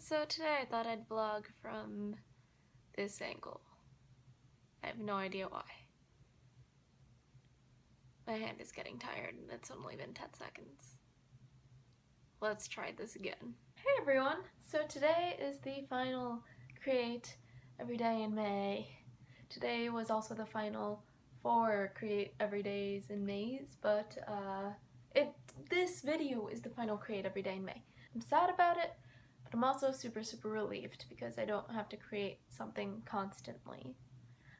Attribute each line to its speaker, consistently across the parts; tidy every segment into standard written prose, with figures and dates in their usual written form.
Speaker 1: So today I thought I'd vlog from this angle. I have no idea why. My hand is getting tired and it's only been 10 seconds. Let's try this again. Hey everyone! So today is the final Create Every Day in May. Today was also the final 4 Create Every Days in Mays, but this video is the final Create Every Day in May. I'm sad about it, but I'm also super relieved because I don't have to create something constantly.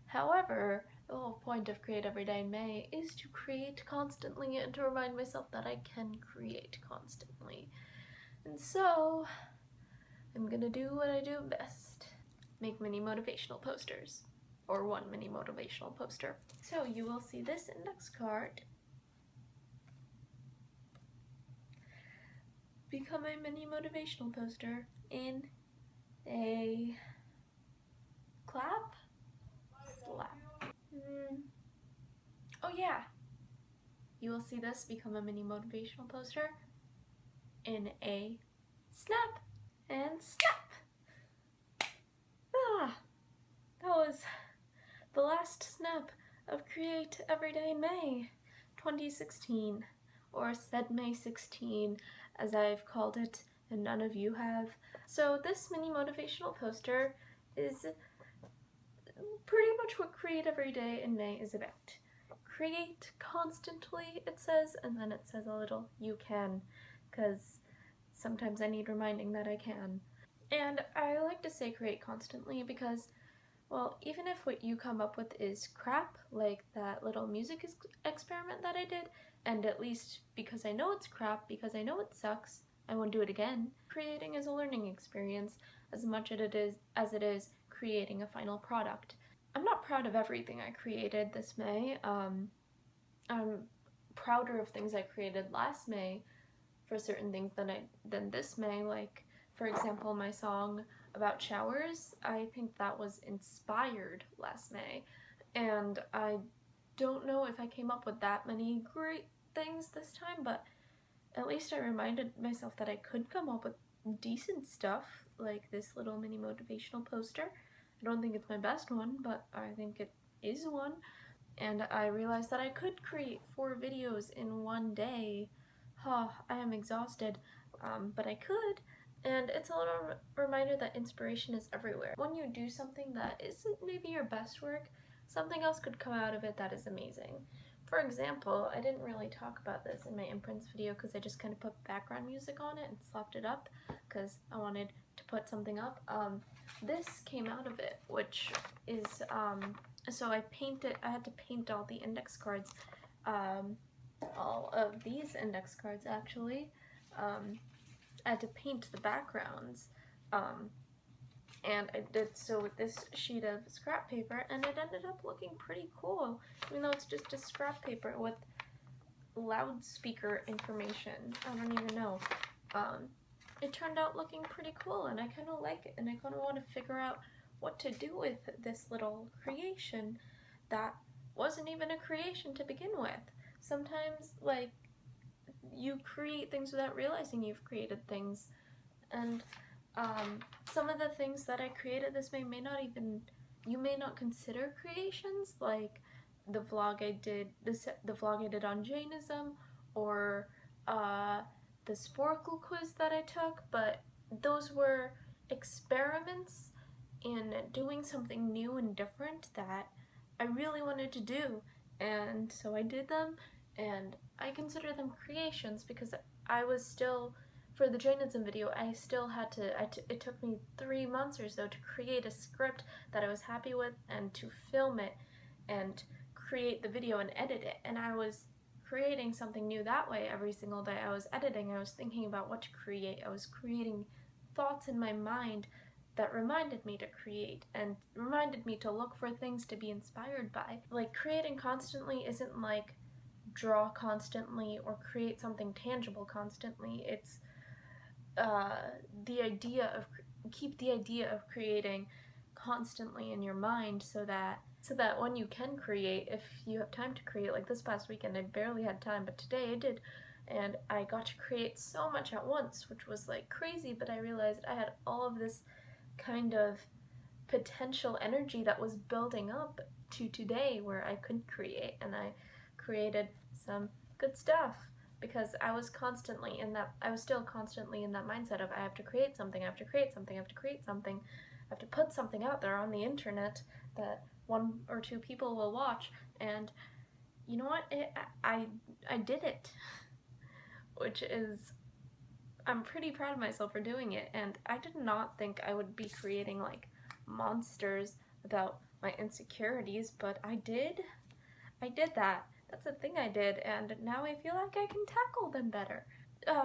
Speaker 1: However, the whole point of Create Every Day in May is to create constantly and to remind myself that I can create constantly. And so, I'm gonna do what I do best. Make mini motivational posters. Or one mini motivational poster. So you will see this index card. Become a mini motivational poster in a clap? Slap. Oh yeah. You will see this become a mini motivational poster in a snap and snap. That was the last snap of Create Every Day in May 2016, or Cedmay 16 as I've called it and none of you have. So this mini motivational poster is pretty much what Create Every Day in May is about. Create constantly, it says, and then it says a little you can, because sometimes I need reminding that I can. And I like to say create constantly because, well, even if what you come up with is crap, like that little music experiment that I did, and at least because I know it's crap, because I know it sucks, I won't do it again. Creating is a learning experience as much as it is creating a final product. I'm not proud of everything I created this May. I'm prouder of things I created last May for certain things than this May, like, for example, my song about showers. I think that was inspired last May, and I don't know if I came up with that many great things this time, but at least I reminded myself that I could come up with decent stuff, like this little mini motivational poster. I don't think it's my best one, but I think it is one. And I realized that I could create 4 videos in one day. I am exhausted, but I could. And it's a little reminder that inspiration is everywhere. When you do something that isn't maybe your best work, something else could come out of it that is amazing. For example, I didn't really talk about this in my imprints video because I just kind of put background music on it and slapped it up because I wanted to put something up. This came out of it, which is, so I had to paint all the index cards, all of these index cards actually. I had to paint the backgrounds, and I did so with this sheet of scrap paper, and it ended up looking pretty cool, even though it's just a scrap paper with loudspeaker information. I don't even know. It turned out looking pretty cool, and I kind of like it, and I kind of want to figure out what to do with this little creation that wasn't even a creation to begin with. Sometimes, like, you create things without realizing you've created things, and some of the things that I created this May you may not consider creations, like the vlog I did on Jainism, or the Sporkle quiz that I took, but those were experiments in doing something new and different that I really wanted to do, and so I did them, and I consider them creations because I was still, for the Jainism video, I still had to, it took me 3 months or so to create a script that I was happy with and to film it and create the video and edit it, and I was creating something new that way every single day. I was editing, I was thinking about what to create, I was creating thoughts in my mind that reminded me to create and reminded me to look for things to be inspired by. Like, creating constantly isn't like draw constantly or create something tangible constantly. It's keep the idea of creating constantly in your mind so that when you can create, if you have time to create, like this past weekend I barely had time, but today I did, and I got to create so much at once, which was like crazy, but I realized I had all of this kind of potential energy that was building up to today where I could create, and I created some good stuff because I was still constantly in that mindset of I have to create something, I have to create something, I have to create something, I have to put something out there on the internet that one or two people will watch, and you know what? I did it, which is, I'm pretty proud of myself for doing it, and I did not think I would be creating like monsters about my insecurities, but I did. I did that. That's a thing I did, and now I feel like I can tackle them better.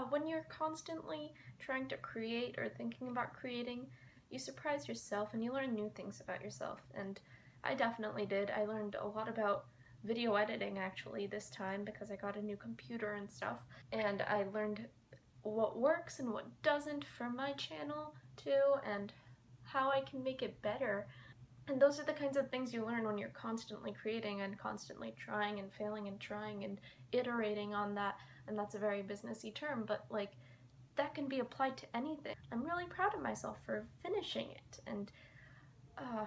Speaker 1: When you're constantly trying to create or thinking about creating, you surprise yourself and you learn new things about yourself, and I definitely did. I learned a lot about video editing actually this time because I got a new computer and stuff, and I learned what works and what doesn't for my channel too, and how I can make it better. And those are the kinds of things you learn when you're constantly creating and constantly trying and failing and trying and iterating on that. And that's a very businessy term, but like that can be applied to anything. I'm really proud of myself for finishing it and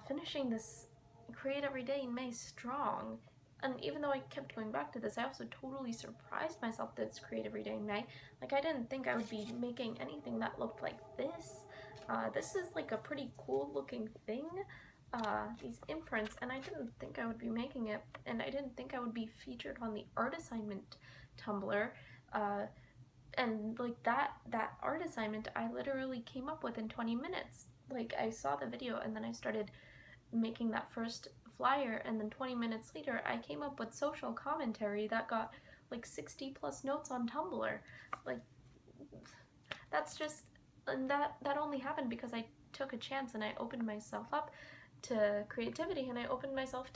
Speaker 1: finishing this Create Every Day in May strong. And even though I kept going back to this, I also totally surprised myself that it's Create Every Day in May. Like, I didn't think I would be making anything that looked like this. This is like a pretty cool looking thing, these imprints, and I didn't think I would be making it, and I didn't think I would be featured on the art assignment Tumblr. And like that art assignment I literally came up with in 20 minutes. Like, I saw the video and then I started making that first flyer, and then 20 minutes later I came up with social commentary that got like 60 plus notes on Tumblr. Like, that's just, and that only happened because I took a chance and I opened myself up to creativity, and I opened myself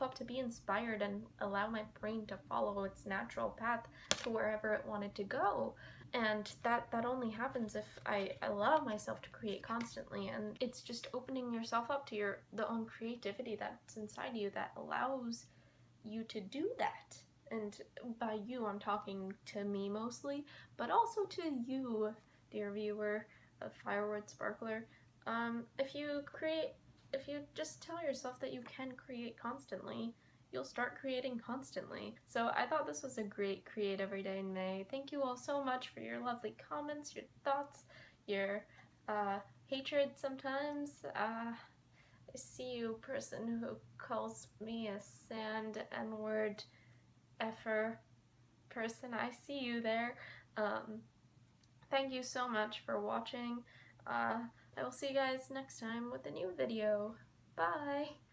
Speaker 1: up to be inspired and allow my brain to follow its natural path to wherever it wanted to go. And that only happens if I allow myself to create constantly, and it's just opening yourself up to the own creativity that's inside you that allows you to do that. And by you, I'm talking to me mostly, but also to you, dear viewer of Fireword Sparkler. If you just tell yourself that you can create constantly, you'll start creating constantly. So I thought this was a great Create Every Day in May. Thank you all so much for your lovely comments, your thoughts, your hatred sometimes. I see you, person who calls me a sand N-word effer person. I see you there. Thank you so much for watching. I will see you guys next time with a new video. Bye!